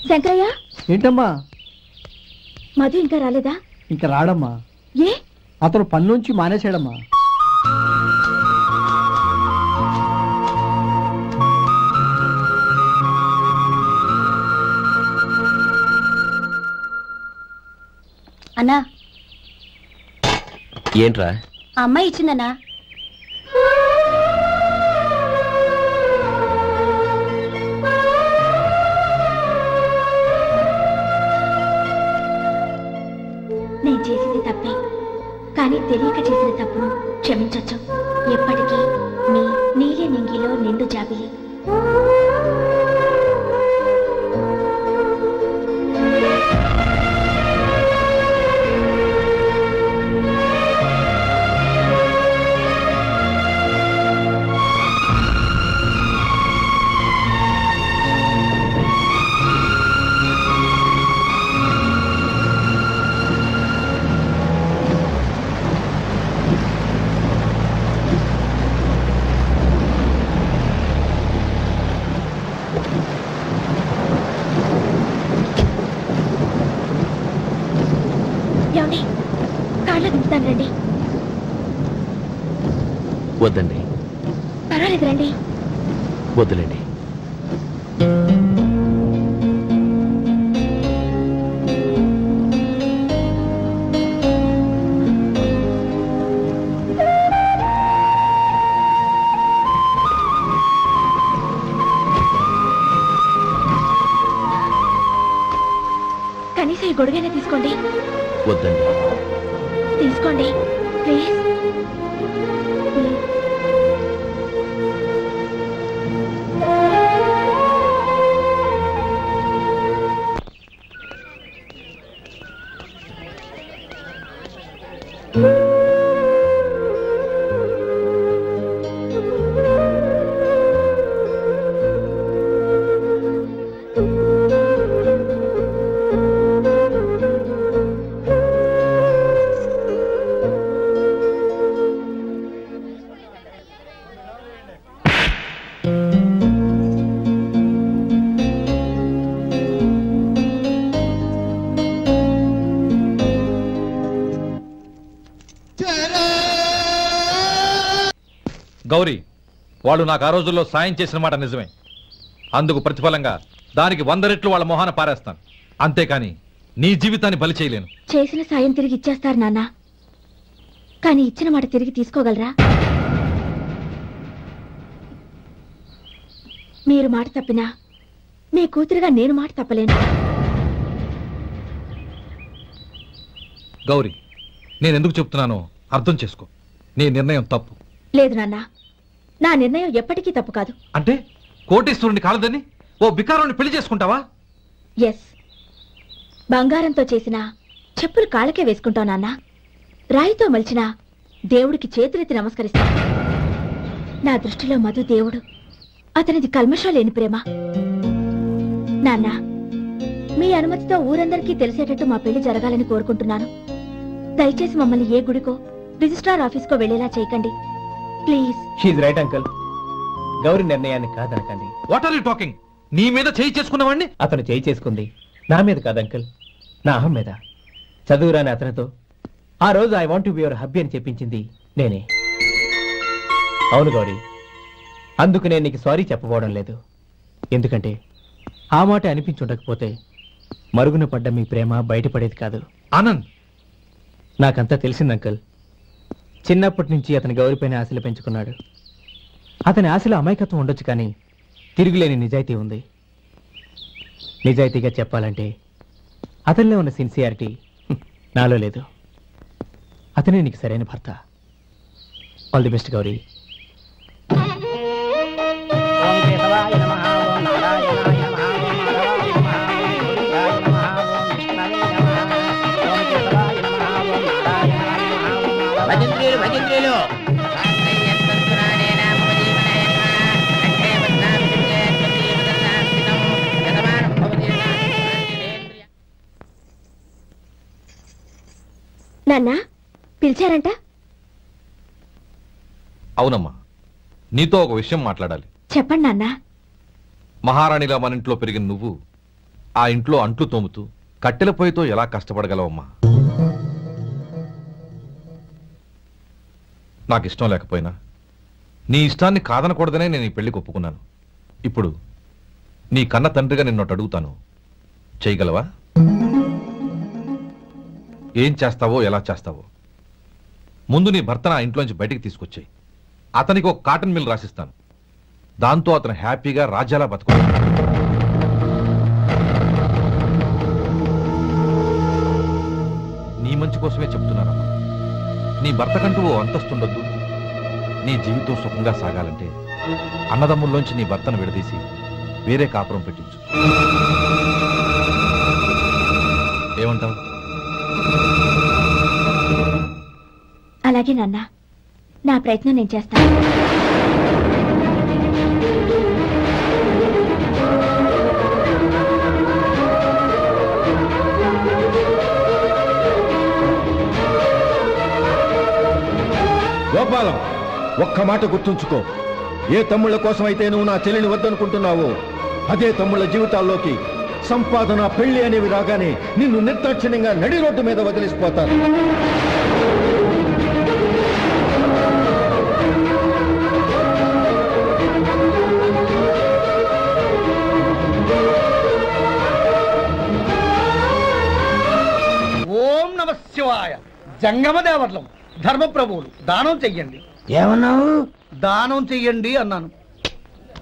శంకరయ్య ఏంటమ్మా? మధు ఇంకా రాలేదా? ఇంకా రాడమ్మా. ఏ? అతను పని నుంచి మానేశాడమ్మా. అన్నా ఏంట్రా? ఆ అమ్మాయి ఇచ్చిందన్నా. నేను చేసింది తప్పే, కానీ తెలియక చేసిన తప్పును క్షమించొచ్చు. ఎప్పటికీ మీ నీలి నింగిలో నిండు జాబిలి. రండి. వద్దండి. పర్వాలేదు రండి. వద్దులేండి. కనీసం ఈ గొడుగైనా తీసుకోండి. వద్దండి. తీసుకోండి ప్లీజ్. గౌరీ, వాళ్ళు నాకు ఆ రోజుల్లో సాయం చేసిన మాట నిజమే. అందుకు ప్రతిఫలంగా దానికి 100 రెట్లు వాళ్ళ మొహాన పారేస్తాను. అంతేకాని నీ జీవితాన్ని బలి చేయలేను. చేసిన సాయం తిరిగి ఇచ్చేస్తారు నాన్న, కానీ ఇచ్చిన మాట తిరిగి తీసుకోగలరా? మీరు మాట తప్పినా మీ కూతురుగా నేను మాట తప్పలేను. గౌరీ, నేనెందుకు చెప్తున్నానో అర్థం చేసుకో. నీ నిర్ణయం తప్పు. లేదు నాన్న, నా నిర్ణయం ఎప్పటికీ తప్పు కాదు. అంటే కోటీశ్వరుని కాలదని ఓ బికారాన్ని పెళ్లి చేసుకుంటావా? ఎస్, బంగారంతో చేసిన చెప్పులు కాళ్ళకే వేసుకుంటావు నాన్న. రాయితో మలిచిన దేవుడికి చేతులెత్తి నమస్కరిస్తా. నా దృష్టిలో మధు దేవుడు, అతనిది కల్మషం లేని ప్రేమ. నాన్న, మీ అనుమతితో ఊరందరికీ తెలిసేటట్టు మా పెళ్లి జరగాలని కోరుకుంటున్నాను. దయచేసి మమ్మల్ని ఏ గుడికో రిజిస్ట్రార్ ఆఫీస్కో వెళ్లేలా చేయకండి ప్లీజ్. షీఈ్ రైట్ అంకుల్. గౌరీ నిర్ణయాన్ని కాదనకండి. What are you talking? నీ మీద చేయి చేసుకున్నవాడిని అతను చేయి చేసుకుంది నా మీద కాదు అంకుల్, నా అహం మీద. చదువురాని అతనితో ఆ రోజు I want to be your hubby అని చెప్పించింది నేనే. అవును గౌరీ, అందుకు నేను నీకు సారీ చెప్పబోవడం లేదు. ఎందుకంటే ఆ మాట అనిపించుండకపోతే మరుగున పడ్డ మీ ప్రేమ బయటపడేది కాదు. ఆనంద్, నాకంతా తెలిసింది అంకుల్. చిన్నప్పటి నుంచి అతని గౌరీపైన ఆశలు పెంచుకున్నాడు. అతని ఆశలో అమాయకత్వం ఉండొచ్చు, కానీ తిరుగులేని నిజాయితీ ఉంది. నిజాయితీగా చెప్పాలంటే అతనిలో ఉన్న సిన్సియారిటీ నాలో లేదు. అతనే నీకు సరైన భర్త. All the best Gauri. నాన్న పిలిచారంట? అవునమ్మా, నీతో ఒక విషయం మాట్లాడాలి. చెప్పండి నాన్న. మహారాణిలా మన ఇంట్లో పెరిగిన నువ్వు ఆ ఇంట్లో అంట్లు తోముతూ కట్టెల పొయ్యితో ఎలా కష్టపడగలవమ్మా? నాకు ఇష్టం లేకపోయినా నీ ఇష్టాన్ని కాదనకూడదనే నేను ఈ పెళ్లికి ఒప్పుకున్నాను. ఇప్పుడు నీ కన్న తండ్రిగా నిన్నొట్టు అడుగుతాను, చేయగలవా? ఏం చేస్తావో, ఎలా చేస్తావో ముందు నీ భర్తను ఆ ఇంట్లోంచి బయటికి తీసుకొచ్చాయి. అతనికి ఒక కాటన్ మిల్ రాసిస్తాను. దాంతో అతను హ్యాపీగా రాజ్యాలా బతుకుతాడు. నీ మంచి కోసమే చెప్తున్నానమ్మా. నీ భర్తకంటూ ఓ అంతస్తుండొద్దు. నీ జీవితం సుఖంగా సాగాలంటే అన్నదమ్ముల్లోంచి నీ భర్తను విడదీసి వేరే కాపురం పెట్టించు. ఏమంటావు? అలాగే నాన్న, నా ప్రయత్నం నేను చేస్తాను. గోపాలం, ఒక్క మాట గుర్తుంచుకో. ఏ తమ్ముళ్ళ కోసం అయితే నువ్వు నా చెల్లిని వద్దనుకుంటున్నావో అదే తమ్ముళ్ళ జీవితాల్లోకి సంపాదన, పెళ్లి అనేవి రాగానే నిన్ను నిర్దాక్షిణ్యంగా నడి రోడ్డు మీద వదిలిసిపోతారు. ఓం నమ శివాయ. జంగమ దేవర్లం, ధర్మప్రభువులు, దానం చెయ్యండి. ఏమన్నావు? దానం చెయ్యండి అన్నాను.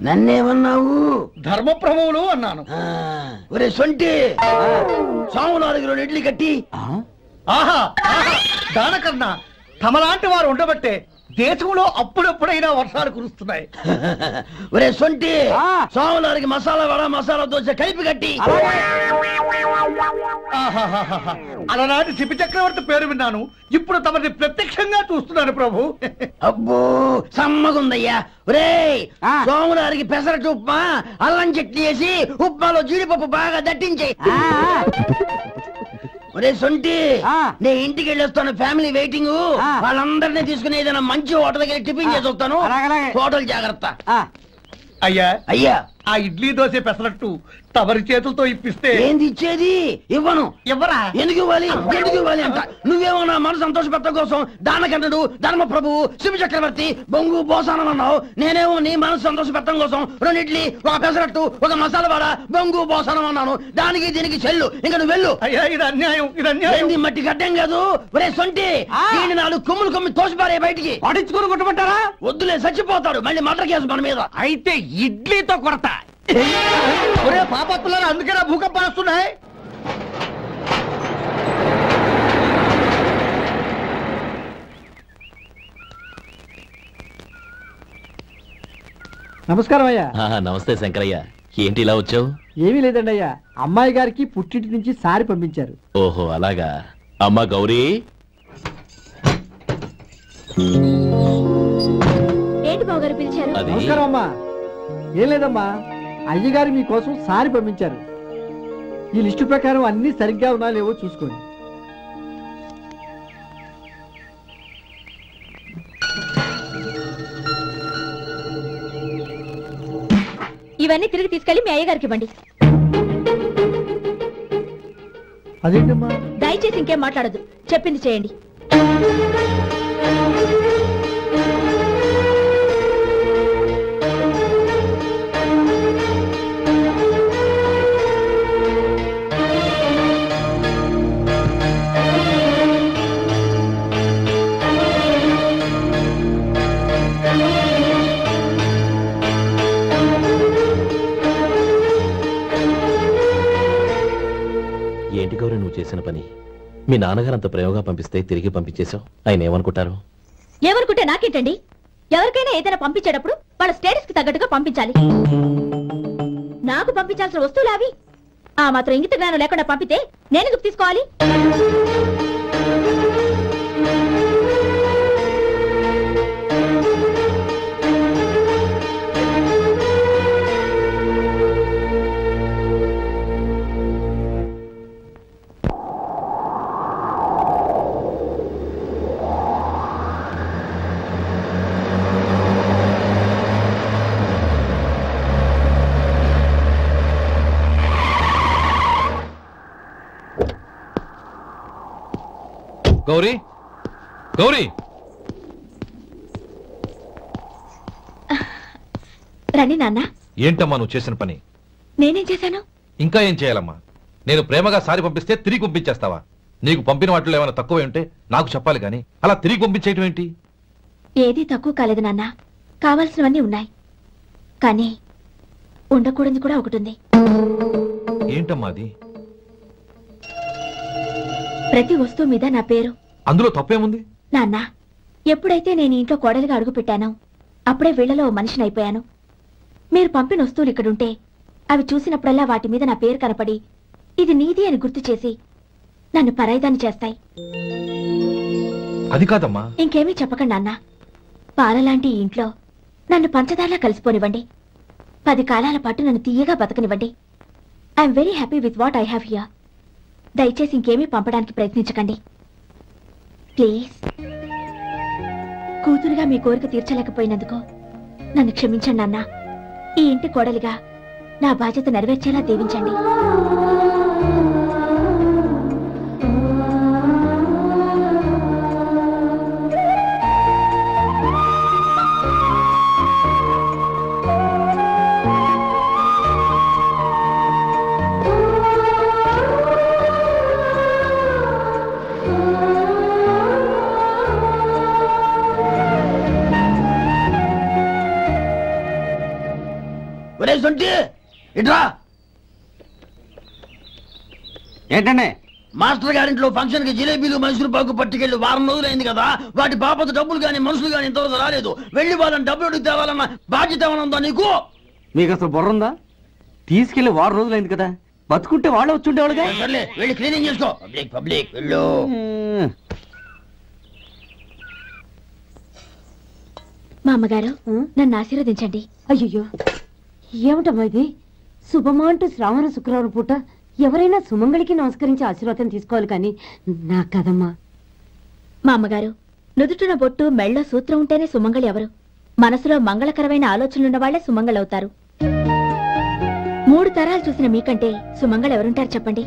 నన్నేమన్నావు? ధర్మప్రభువులు అన్నాను. ఒరే సొంటి, సాము 4 కిలోలు ఇడ్లీ కట్టి. ఆహా ఆహా, దానకన్నా తమలాంటి వారు ఉండబట్టే దేశంలో అప్పుడెప్పుడైనా వర్షాలు కురుస్తున్నాయి. ఒరే సొంటి, సాము 4 మసాలా వడ, మసాలా దోశ కలిపి కట్టి. ఆహాహాహా, అలనాటి శిపి చక్రవర్తి పేరు విన్నాను, ఇప్పుడు తమని ప్రత్యక్షంగా చూస్తున్నాను ప్రభు. అబ్బో సమ్మగుందయ్యా. ఒరే సోము 4 పెసరట్టు ఉప్మా, అల్లం చట్నీ వేసి ఉప్మాలో జీడిపప్పు బాగా దట్టించే. ఒరే సొంటి, నేను ఇంటికి వెళ్ళొస్తాను, ఫ్యామిలీ వెయిటింగ్. వాళ్ళందరినీ తీసుకుని ఏదైనా మంచి హోటల్కి వెళ్ళి టిఫిన్ చేసి వస్తాను. హోటల్ జాగ్రత్త. అయ్యా అయ్యా, ఆ ఇడ్లీ దోశ పెసరట్టు తమరి చేతులతో ఇప్పిస్తే. ఏంది ఇచ్చేది? ఇవ్వను. ఎవరా? ఎందుకు ఇవ్వాలి? ఎందుకు ఇవ్వాలి అంట? నువ్వేమో నా మనసు సంతోషపెట్టడం కోసం దానకంటుడు, ధర్మ ప్రభువు, శివ చక్రవర్తి, బొంగు బోసానం అన్నావు. నేనేమో నీ మనసు సంతోషపెట్టడం కోసం 2 ఇడ్లీ, 1 పెసరట్టు, 1 మసాలా వడ, బొంగు బోసానం అన్నాను. దానికి దీనికి చెల్లు. ఇంకా నువ్వు వెళ్ళు. అయ్యా ఇది అన్యాయం, ఇది అన్యాయం. ఏంది మట్టి గడ్డం కాదు. ఒరే సొంటి, దీన్ని 4 కొమ్ములు కొమ్మి తోసిపారే బయటికి. పడించుకుని కొట్టమంటారా? వద్దులే, చచ్చిపోతాడు. మళ్ళీ మర్డర్ కేసు మన మీద. అయితే ఇడ్లీతో కొరత. ఒరే పాపత్తులారా, అందుకే నా భూకంపాలు వస్తున్నాయి. నమస్కారం అయ్యా. నమస్తే శంకరయ్య, ఏంటి ఇలా వచ్చావు? ఏమీ లేదండి అయ్యా, అమ్మాయి గారికి పుట్టింటి నుంచి సారి పంపించారు. ఓహో అలాగా. అమ్మా గౌరీ. ఏంటి బావగారు పిలిచారు? నమస్కారం అమ్మా. ఏం లేదమ్మా, అయ్యగారు మీకోసం సారి పంపించారు. ఈ లిస్టు ప్రకారం అన్ని సరిగ్గా ఉన్నా లేవో చూసుకోండి. ఇవన్నీ తిరిగి తీసుకెళ్లి మీ అయ్యగారికి ఇవ్వండి. అదేంటమ్మా? దయచేసి ఇంకేం మాట్లాడదు, చెప్పింది చేయండి. ఏంటి గౌరీ నువ్వు చేసిన పని? మీ నాన్నగారు అంత ప్రేమగా పంపిస్తే తిరిగి పంపించేశావు. ఆయన ఏమనుకుంటారు? ఏమనుకుంటే నాకేంటండి? ఎవరికైనా ఏదైనా పంపించేటప్పుడు వాళ్ళ స్టేటస్ కి తగ్గట్టుగా పంపించాలి. నాకు పంపించాల్సిన వస్తువులు అవి. ఆ మాత్రం ఇంగిత జ్ఞానం లేకుండా పంపితే నేనెందుకు తీసుకోవాలి? గౌరీ గౌరీ రండి నాన్న. ఏంటమ్మా నువ్వు చేసిన పని? నేనేం చేశాను? ఇంకా ఏం చేయాలమ్మా? నేను ప్రేమగా సారి పంపిస్తే తిరిగి పంపించేస్తావా? నీకు పంపిన వాటిలో ఏమైనా తక్కువ ఉంటే నాకు చెప్పాలి కానీ అలా తిరిగి పంపించేయటం ఏంటి? ఏదీ తక్కువ కాలేదు నాన్న. కావాల్సినవన్నీ ఉన్నాయి, కానీ ఉండకూడదు కూడా ఒకటి ఉంది. ఏంటమ్మా అది? ప్రతి వస్తువు మీద నా పేరు. అందులో తప్పేముంది? నాన్న, ఎప్పుడైతే నేను ఇంట్లో కోడలిగా అడుగు పెట్టానో అప్పుడే వీళ్లలో మనిషిని అయిపోయాను. మీరు పంపిన వస్తువులు ఇక్కడుంటే అవి చూసినప్పుడల్లా వాటి మీద నా పేరు కనపడి ఇది నీది అని గుర్తు చేసి నన్ను పరాయిదాన్ని చేస్తాయి. అది కాదమ్మా. ఇంకేమీ చెప్పకండి నాన్న. పాలలాంటి ఈ ఇంట్లో నన్ను పంచదారలా కలిసిపోనివ్వండి. 10 కాలాల పాటు నన్ను తీయగా బతకనివ్వండి. I'm very happy with what I have here. దయచేసి ఇంకేమీ పంపడానికి ప్రయత్నించకండి ప్లీజ్. కూతురుగా మీ కోరిక తీర్చలేకపోయినందుకు నన్ను క్షమించండి నాన్న. ఈ ఇంటి కోడలిగా నా బాధ్యత నెరవేర్చేలా దీవించండి. ఇట్రా. ఏంటండి? మాస్టర్ గారింట్లో ఫంక్షన్ కి జిలేబీలు మైసూరు పాకు పట్టుకెళ్ళి వారం రోజులైంది కదా. వాటి బాపత డబ్బులు గాని మనుషులు గాని ఇంతవరకు రాలేదు. వెళ్ళి వాళ్ళని డబ్బులు అడిగి తేవాలన్న బాధ్యత ఏమైనా ఉందా నీకు? మీకు అసలు బుర్ర ఉందా? తీసుకెళ్లి వారం రోజులైంది కదా, బతుకుంటే వాళ్ళు వచ్చుండేవాళ్ళుగా. సర్లే, వెళ్ళి క్లీనింగ్ చేసుకో. పబ్లిక్ పబ్లిక్ వెళ్ళు. మా అమ్మగారు నన్ను ఆశీర్వదించండి. అయ్యో, ఏమిటమ్మా ఇది? శుభమా అంటూ శ్రావణ శుక్రవారం పూట ఎవరైనా సుమంగళికి నమస్కరించి ఆశీర్వాదం తీసుకోవాలి, కానీ నా కదమ్మా. మా అమ్మగారు, నుదుటిన బొట్టు మెళ్ళో సూత్రం ఉంటేనే సుమంగళి ఎవరు? మనసులో మంగళకరమైన ఆలోచనలున్న వాళ్లే సుమంగళవుతారు. 3 తరాలు చూసిన మీకంటే సుమంగళ ఎవరుంటారు చెప్పండి?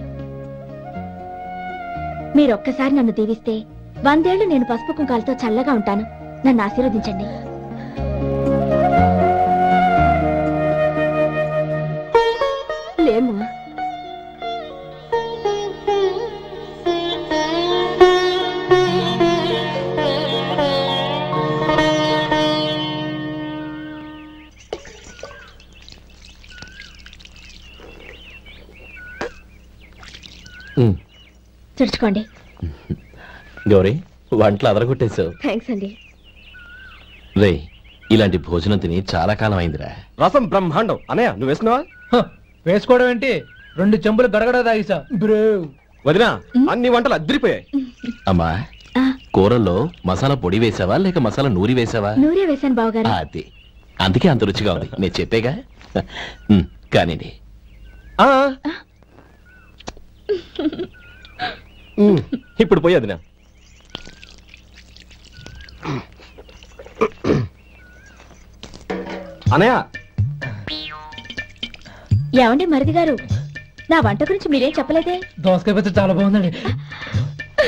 మీరొక్కసారి నన్ను దీవిస్తే 100 ఏళ్లు నేను పసుపు కుంకాలతో చల్లగా ఉంటాను. నన్ను ఆశీర్వదించండి. లేమ్మా, చుడుచుకోండి. గౌరీ, వంటలు అదరగొట్టేశావు. థ్యాంక్స్ అండి. రే, ఇలాంటి భోజనం తిని చాలా కాలం అయిందిరా. రసం బ్రహ్మాండం. అన్నయ్య నువ్వు వేసుకున్నావా? వేసుకోవడం ఏంటి, 2 చెంబులు గడగడ తాగిసా. వదినా, అన్ని వంటలు అద్దరిపోయాయి. అమ్మా, కూరల్లో మసాలా పొడి వేసావా లేక మసాలా నూరి వేసావా? నూరే వేశాను బావగారు. అది అందుకే అంత రుచిగా ఉంది. నేను చెప్పేగా. కానివ్వండి. ఇప్పుడు పోయి వదినా. అన్నయ్య, ఏమండి మరిది గారు, నా వంట గురించి మీరేం చెప్పలేదే? దోసకాయ పచ్చడి చాలా బాగుందండి.